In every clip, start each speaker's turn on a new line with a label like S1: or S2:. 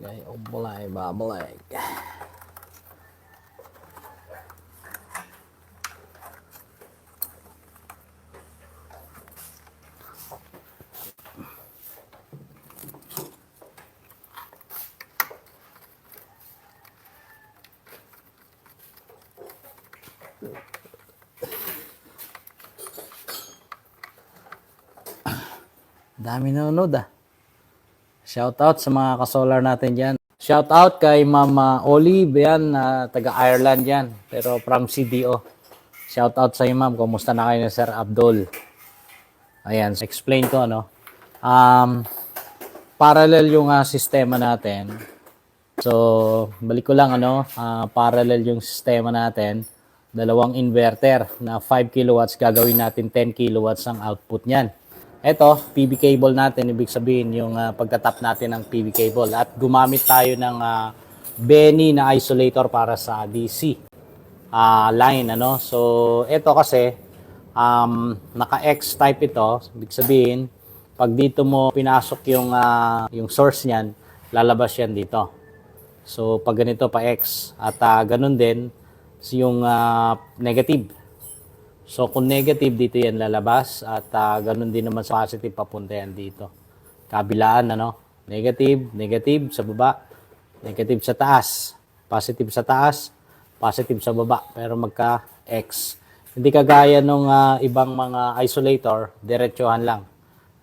S1: Kay ubalay, babalay. Dami nanonood ah. Shout out sa mga kasolar natin dyan. Shout out kay Mama Olive yan, taga Ireland yan. Pero from CDO. Shout out sa iyo ma'am. Kumusta na kayo ni Sir Abdul? Ayan, so explain ko ano. Parallel yung sistema natin. So, balik ko lang ano, parallel yung sistema natin. Dalawang inverter na 5 kilowatts, gagawin natin 10 kilowatts ang output niyan. Ito, PV cable natin, ibig sabihin yung pagtatap natin ng PV cable. At gumamit tayo ng Benny na isolator para sa DC line. Ano? So, ito kasi, naka-X type ito. Ibig sabihin, pag dito mo pinasok yung source niyan, lalabas yan dito. So, pag ganito pa X. At ganun din, yung negative. So, kung negative, dito yan lalabas. At ganun din naman sa positive, papunta yan dito. Kabilaan, ano? Negative, negative sa baba. Negative sa taas. Positive sa taas. Positive sa baba. Pero magka-X. Hindi kagaya nung ibang mga isolator, diretsuhan lang.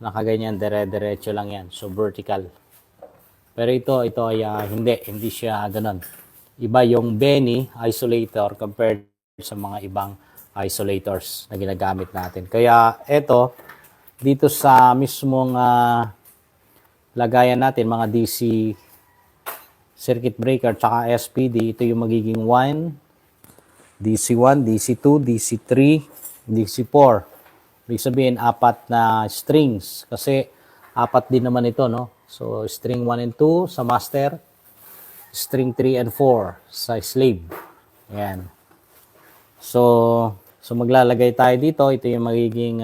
S1: Nakaganyan, dire-diretso lang yan. So, vertical. Pero ito ay hindi siya ganun. Iba yung Benny isolator compared sa mga ibang isolators na ginagamit natin. Kaya ito, dito sa mismong lagayan natin, mga DC circuit breaker tsaka SPD, ito yung magiging 1, DC1, DC2, DC3, DC4. Ibig sabihin, 4 na strings. Kasi 4 din naman ito, no? So, string 1 and 2 sa master, string 3 and 4 sa slave. Ayan. So maglalagay tayo dito. Ito yung magiging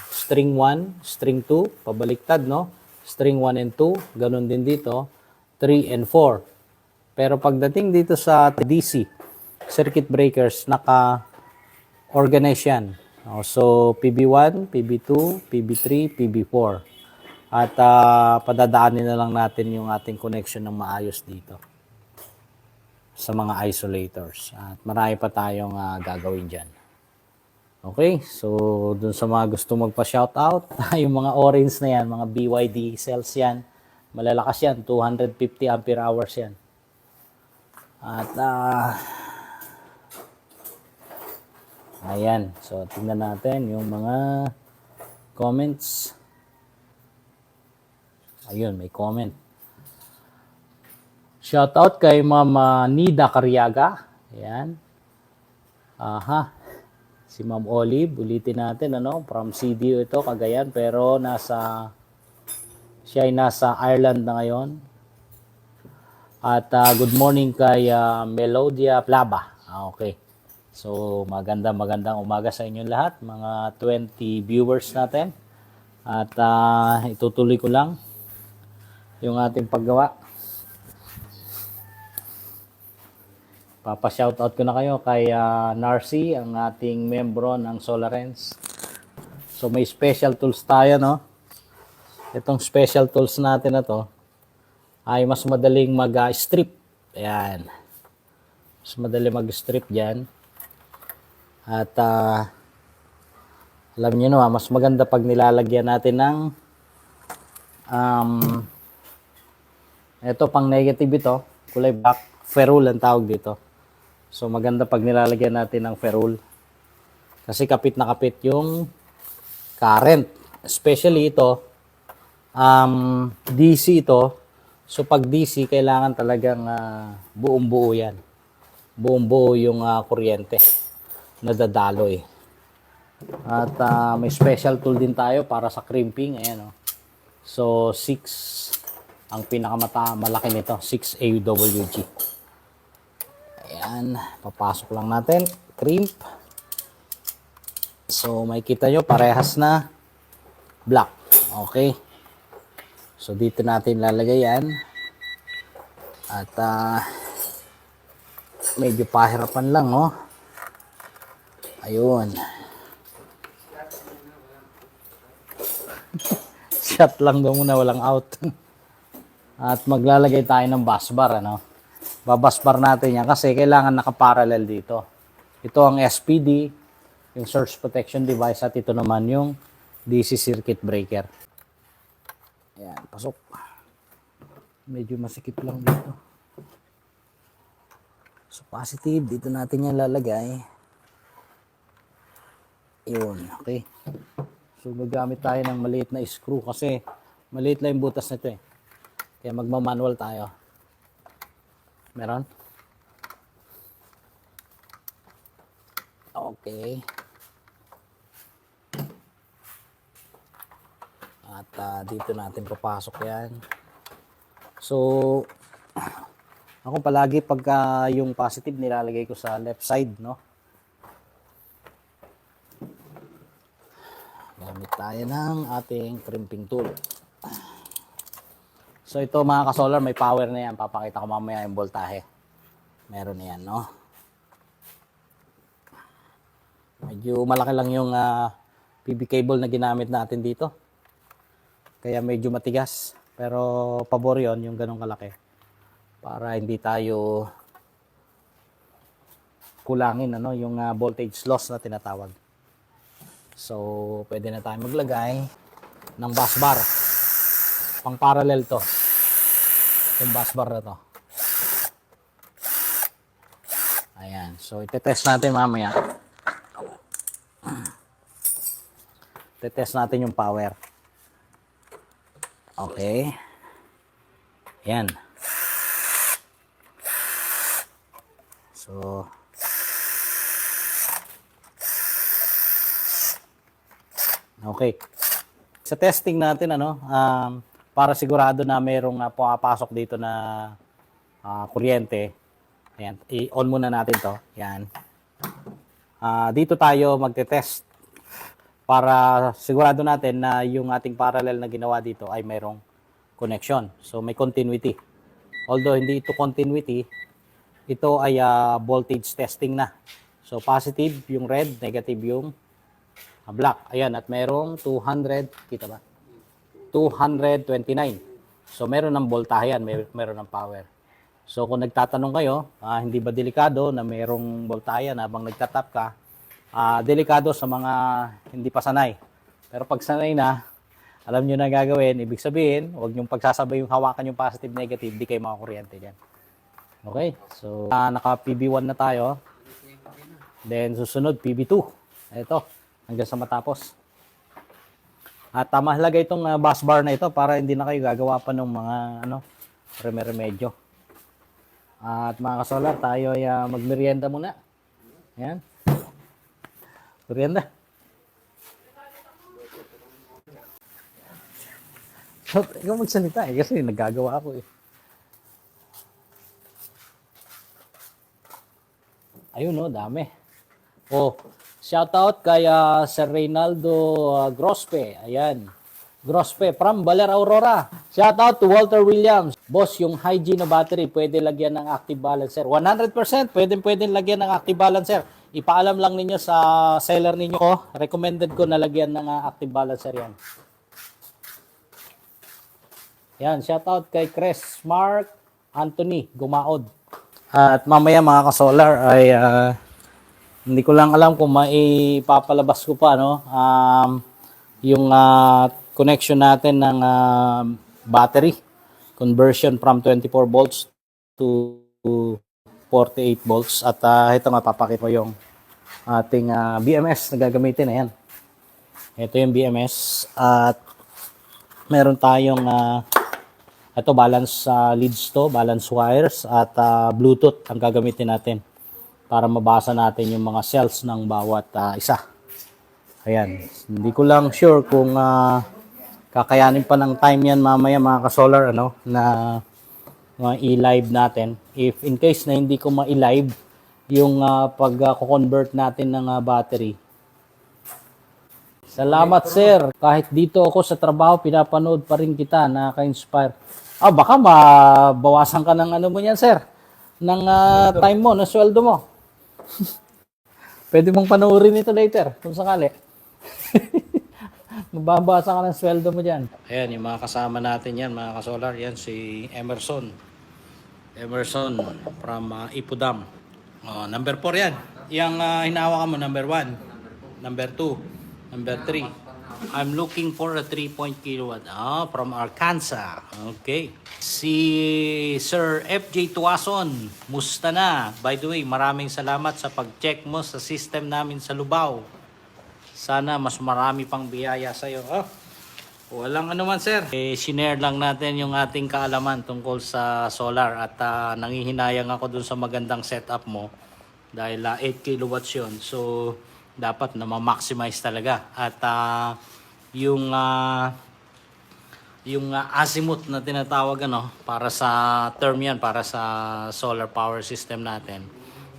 S1: string 1, string 2, pabaliktad, no? String 1 and 2, ganun din dito, 3 and 4. Pero pagdating dito sa DC, circuit breakers, naka-organize yan. So, PB1, PB2, PB3, PB4. At padadaanin na lang natin yung ating connection ng maayos dito sa mga isolators. At marami pa tayong gagawin dyan. Okay, so dun sa mga gusto magpa-shoutout, yung mga orange na yan, mga BYD cells yan, malalakas yan, 250 ampere hours yan. At ayan, so tingnan natin yung mga comments. Ayun, may comment. Shoutout kay Mama Nida Cariaga. Ayan. Aha. Si Ma'am Olive, ulitin natin, ano, from CDO ito, Cagayan, pero siya ay nasa Ireland na ngayon. At good morning kay Melodia Plaba. Okay. So, magandang umaga sa inyong lahat, mga 20 viewers natin. At itutuloy ko lang yung ating paggawa. Papa-shoutout ko na kayo kay Narcy, ang ating membro ng Solarens. So may special tools tayo, no? Itong special tools natin na to ay mas madaling mag-strip. Ayan. Mas madaling mag-strip dyan. At alam niyo no, mas maganda pag nilalagyan natin ng ito pang negative ito, kulay black, ferrule ang tawag dito. So maganda pag nilalagyan natin ng ferrule. Kasi kapit na kapit yung current. Especially ito, DC ito. So pag DC, kailangan talagang buong-buo yan. Buong-buo yung kuryente. Nadadaloy. At may special tool din tayo para sa crimping. Ayan, oh. So 6 ang pinakamalaki nito, 6 AWG. Ayan, papasok lang natin, crimp. So makikita nyo, parehas na black. Okay. So dito natin lalagay yan. At medyo pahirapan lang, oh. Ayun. Shot lang daw muna, walang out. At maglalagay tayo ng bus bar, ano. Babus bar natin yan kasi kailangan nakaparallel dito. Ito ang SPD, yung surge protection device, at ito naman yung DC circuit breaker. Ayan, pasok. Medyo masikip lang dito. So positive, dito natin yan lalagay. Yun, okay. So gagamit tayo ng maliit na screw kasi maliit lang yung butas nito eh. Kaya magmamanual tayo. Meron? Okay. At dito natin papasok yan. So, ako palagi pagka yung positive nilalagay ko sa left side, no? Gamit tayo ng ating crimping tool. So ito mga ka-solar, may power na yan. Papakita ko mamaya yung voltahe. Meron na yan, no? Medyo malaki lang yung PV cable na ginamit natin dito. Kaya medyo matigas. Pero pabor yun, yung ganong kalaki. Para hindi tayo kulangin, ano, yung voltage loss na tinatawag. So, pwede na tayo maglagay ng bus bar. Pang parallel to. Yung bus bar na to. Ayan. So, itetest natin mamaya. Itetest natin yung power. Okay. Ayan. So, okay. Sa testing natin, ano, para sigurado na mayroong pumapasok dito na kuryente. Ayan, i-on muna natin to. Ayan. Dito tayo magte-test para sigurado natin na yung ating parallel na ginawa dito ay mayroong connection. So, may continuity. Although hindi ito continuity, ito ay voltage testing na. So, positive yung red, negative yung black. Ayan, at mayroong 200, kita ba? 229. So, meron ng voltahe yan, meron ng power. So, kung nagtatanong kayo, hindi ba delikado na mayroong voltahe yan habang nagtatap ka? Delikado sa mga hindi pa sanay. Pero pag sanay na, alam nyo na gagawin, ibig sabihin, huwag nyong pagsasabay yung hawakan yung positive, negative, di kayo makakuryente dyan. Okay, so naka PB1 na tayo. Then susunod PB2. Ito, hanggang sa matapos. At mahalaga itong bus bar na ito para hindi na kayo gagawa pa ng mga remedyo. At mga kasolar, tayo ay magmerienda muna. Ayan. Merienda. So, ikaw magsalita kasi nagagawa ako eh. Ayun, no, dami. Oh, shout out kay Sir Reynaldo Grospe. Ayan. Grospe from Baler Aurora. Shout out to Walter Williams. Boss, yung hygiene na battery, pwede lagyan ng active balancer. 100% pwede lagyan ng active balancer. Ipaalam lang ninyo sa seller ninyo ko. Recommended ko na lagyan ng active balancer yan. Yan, shout out kay Chris Mark Anthony Gumaod. At mamaya mga ka-solar ay hindi ko lang alam kung maipapalabas ko pa yung connection natin ng battery conversion from 24 volts to 48 volts. At ito nga, papakita ko yung ating BMS na gagamitin. Ayan. Ito yung BMS. At meron tayong ito, balance leads to, balance wires, at Bluetooth ang gagamitin natin para mabasa natin yung mga cells ng bawat isa. Ayan. Hindi ko lang sure kung kakayanin pa ng time yan mamaya mga ka-solar na i-live natin. If in case na hindi ko ma-live yung pag-convert natin ng battery. Salamat sir. Kahit dito ako sa trabaho, pinapanood pa rin kita. Nakaka-inspire. Baka mabawasan ka ng ano mo yan, sir. Ng time mo, ng sweldo mo. Pwede mong panoorin ito later, kung sakali. Mababawasan ka ng sweldo mo dyan. Ayan, yung mga kasama natin yan, mga kasolar. Yan, si Emerson. Emerson from Ipudam. Number 4 yan. Yung hinahawakan mo, number 1. Number 2. Number 3. I'm looking for a 3 kilowatt. From Arkansas. Okay. Si Sir FJ Tuason, musta na? By the way, maraming salamat sa pag-check mo sa system namin sa Lubao. Sana mas marami pang biyaya sa'yo. Walang ano man, sir. Sinare lang natin yung ating kaalaman tungkol sa solar at nangihinayang ako dun sa magandang setup mo dahil 8 kilowatts yun. So, dapat na ma-maximize talaga. At yung azimuth na tinatawag para sa term yan, para sa solar power system natin,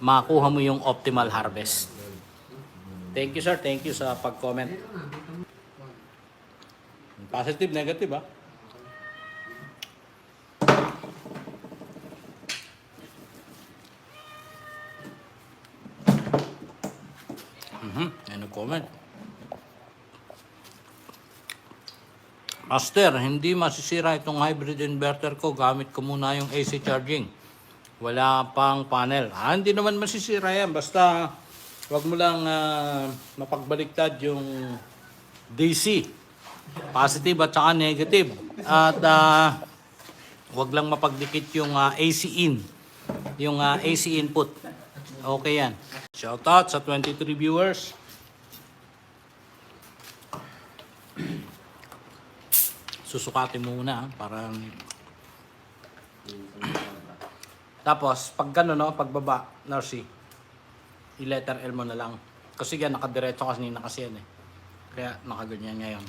S1: makuha mo yung optimal harvest. Thank you, sir. Thank you sa pag-comment. Positive, negative, Ano comment? Master, hindi masisira itong hybrid inverter ko. Gamit ko muna yung AC charging. Wala pang panel. Hindi naman masisira yan. Basta wag mo lang mapagbaliktad yung DC. Positive at saka negative. At wag lang mapagdikit yung AC in. Yung AC input. Okay yan. Shoutout sa 23 viewers. Susukatin mo muna para tapos pag gano'n pagbaba, Narcy, i-letter L mo na lang. Kasi yan nakadiretso kasi yan eh. Kaya nakaganyan ngayon.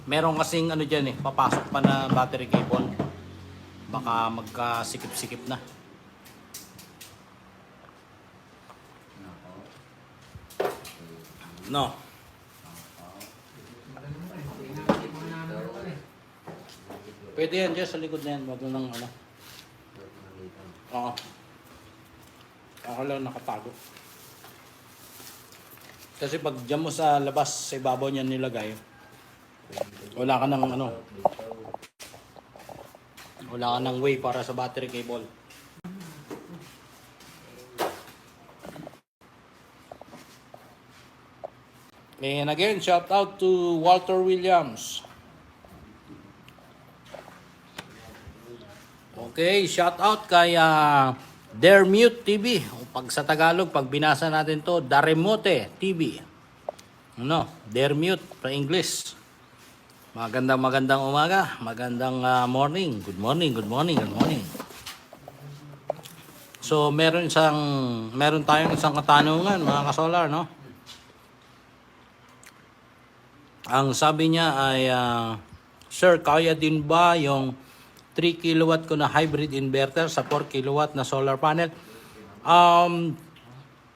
S1: Meron kasing dyan papasok pa na battery cable. Baka magkasikip-sikip na. No. Pwede yan dyan sa likod na yan. Wag lang Oo. Ako lang nakatago. Kasi pag dyan mo sa labas, sa ibabaw niyan nilagay, wala ka ng wala ka ng way para sa battery cable. And again, shout out to Walter Williams. Okay, shout out kay Dermute TV. Pag sa Tagalog, pag binasa natin to, Daremote TV. Dermute sa English. Magandang umaga, magandang morning. Good morning. So, meron tayong isang katanungan, mga kasolar, no? Ang sabi niya ay, Sir, kaya din ba yung 3 kilowatt ko na hybrid inverter sa 4 kilowatt na solar panel?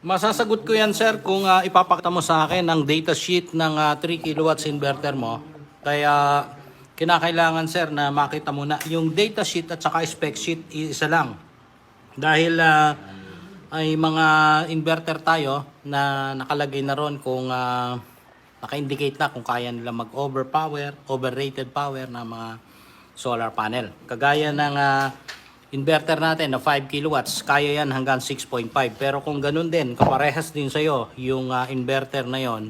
S1: Masasagot ko yan, sir, kung ipapakita mo sa akin ang data sheet ng 3 kilowatts inverter mo. Kaya kinakailangan, sir, na makita mo na yung data sheet at saka spec sheet isa lang. Dahil ay mga inverter tayo na nakalagay na ron kung naka-indicate na kung kaya nila mag-overpower, overrated power ng mga solar panel. Kagaya ng inverter natin na 5 kilowatts, kaya yan hanggang 6.5. Pero kung ganun din, kaparehas din sa'yo yung inverter na yon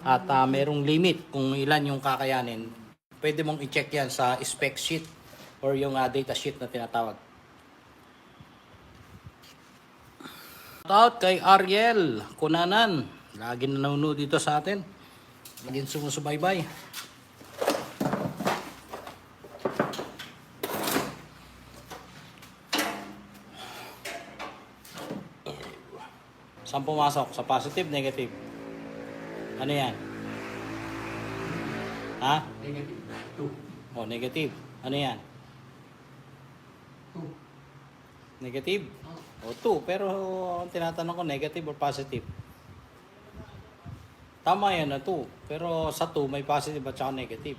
S1: at merong limit kung ilan yung kakayanin, pwede mong i-check yan sa spec sheet or yung data sheet na tinatawag. Shout out kay Ariel Kunanan. Lagi nanonood dito sa atin. Laging sumusubaybay. Saan pumasok? Sa positive, negative? Ano yan? Ha?
S2: Negative. 2.
S1: Negative. Ano yan?
S2: 2.
S1: Negative? 2. Pero ang tinatanong ko, negative or positive? Tama yan na 2. Pero sa 2, may positive at saka negative.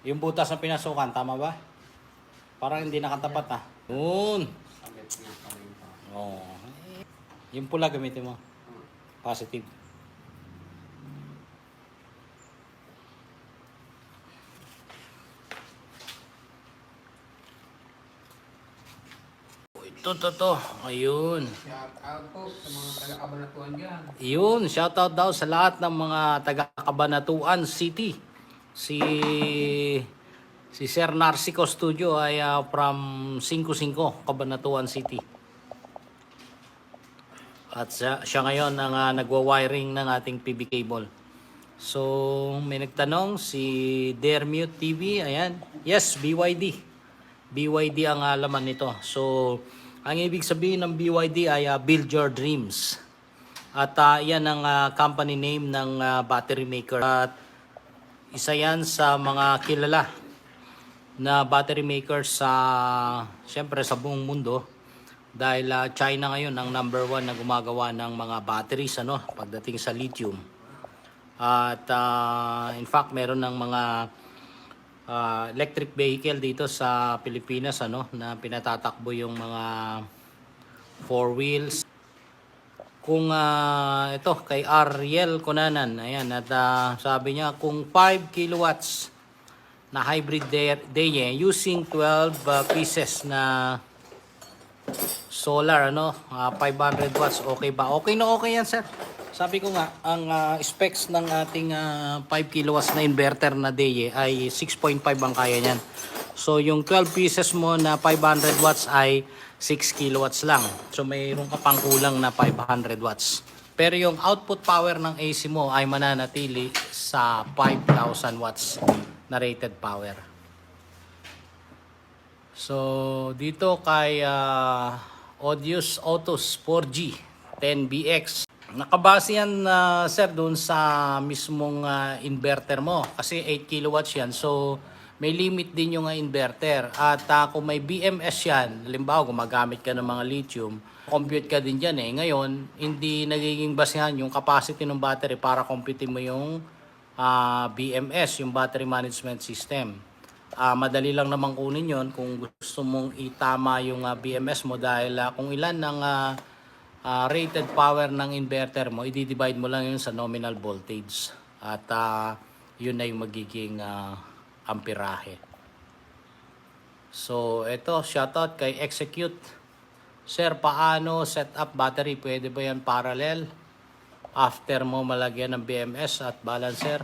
S1: Yung butas na pinasukan, tama ba? Parang hindi nakatapat ah. Yun.
S2: Sabit niya pa rin pa.
S1: Oh. Yung pula gamitin mo. Positive. Ito. Ayun.
S2: Shout out po sa mga taga-Kabanatuan dyan.
S1: Yun, shoutout daw sa lahat ng mga taga-Cabanatuan City. Si Sir Narciso Studio ay from 55, Cabanatuan City. At siya ngayon ang nagwa-wiring ng ating PB cable. So, may nagtanong si Dermute TV, ayan. Yes, BYD. BYD ang laman nito. So, ang ibig sabihin ng BYD ay Build Your Dreams. At yan ang company name ng battery maker. At isa yan sa mga kilala na battery maker siyempre sa buong mundo. Dahil China ngayon ang number 1 na gumagawa ng mga batteries pagdating sa lithium. At in fact, meron ng mga electric vehicle dito sa Pilipinas na pinatatakbo yung mga 4 wheels. Kung ito kay Ariel Conanan, ayan, at sabi niya kung 5 kilowatts na hybrid DEYE using 12 pieces na solar 500 watts, okay ba? Okay na okay yan, sir. Sabi ko nga, ang specs ng ating 5 kilowatts na inverter na DEYE ay 6.5 ang kaya niyan. So yung 12 pieces mo na 500 watts ay 6 kilowatts lang. So mayroon ka pang kulang na 500 watts. Pero yung output power ng AC mo ay mananatili sa 5,000 watts na rated power. So dito kay Audius Autos 4G 10BX. Nakabase yan, sir, doon sa mismong inverter mo. Kasi 8 kilowatts yan. So, may limit din yung inverter. At kung may BMS yan, halimbawa, gumagamit ka ng mga lithium, compute ka din dyan eh. Ngayon, hindi nagiging basehan yung capacity ng battery para compute mo yung BMS, yung Battery Management System. Madali lang naman kunin yon kung gusto mong itama yung BMS mo dahil kung ilan ng rated power ng inverter mo, i-divide mo lang yun sa nominal voltage. At yun na yung magiging amperahe. So, ito, shoutout kay Execute. Sir, paano set up battery? Pwede ba yan parallel? After mo malagyan ng BMS at balancer?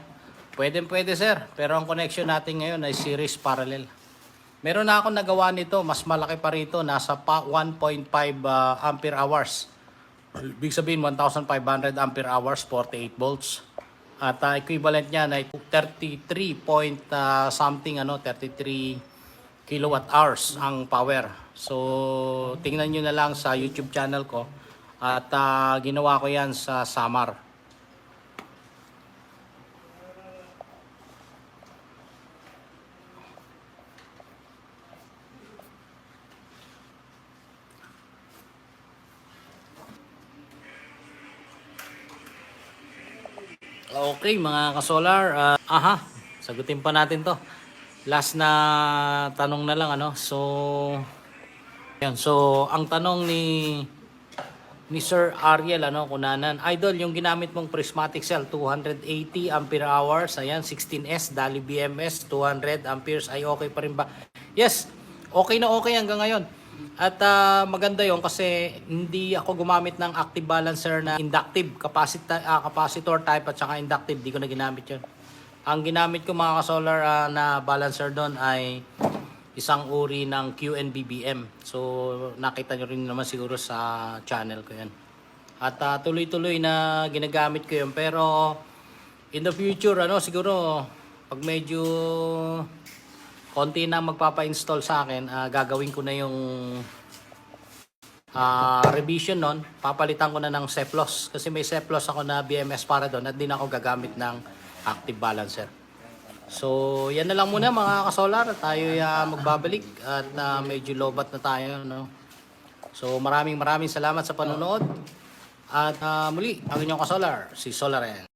S1: Pwede, sir. Pero ang connection natin ngayon ay series parallel. Meron na akong nagawa nito. Mas malaki pa rito. Nasa 1.5 ampere hours. Ibig sabihin 1,500 ampere hours, 48 volts. At equivalent niya ay 33 point something 33 kilowatt hours ang power. So tingnan niyo na lang sa YouTube channel ko at ginawa ko 'yan sa Samar. Okay mga kasolar, sagutin pa natin to. Last na tanong na lang So ang tanong ni Sir Ariel Kunanan, Idol, yung ginamit mong prismatic cell 280 ampere hours, ayan 16S Dali BMS 200 amperes ay okay pa rin ba? Yes, okay na okay hanggang ngayon. At maganda yon kasi hindi ako gumamit ng active balancer na inductive capacitor type at saka inductive, di ko na ginamit yon. Ang ginamit ko mga ka-solar na balancer doon ay isang uri ng QNBBM. So nakita nyo rin naman siguro sa channel ko yan. At tuloy-tuloy na ginagamit ko yun. Pero in the future siguro pag medyo konti na magpapa-install sa akin, gagawin ko na yung revision nun. Papalitan ko na ng Ceplos kasi may Ceplos ako na BMS para doon at din ako gagamit ng active balancer. So yan na lang muna mga kasolar. Tayo magbabalik at medyo lobat na tayo. So maraming salamat sa panonood. At muli, ang inyong kasolar, si Solaren.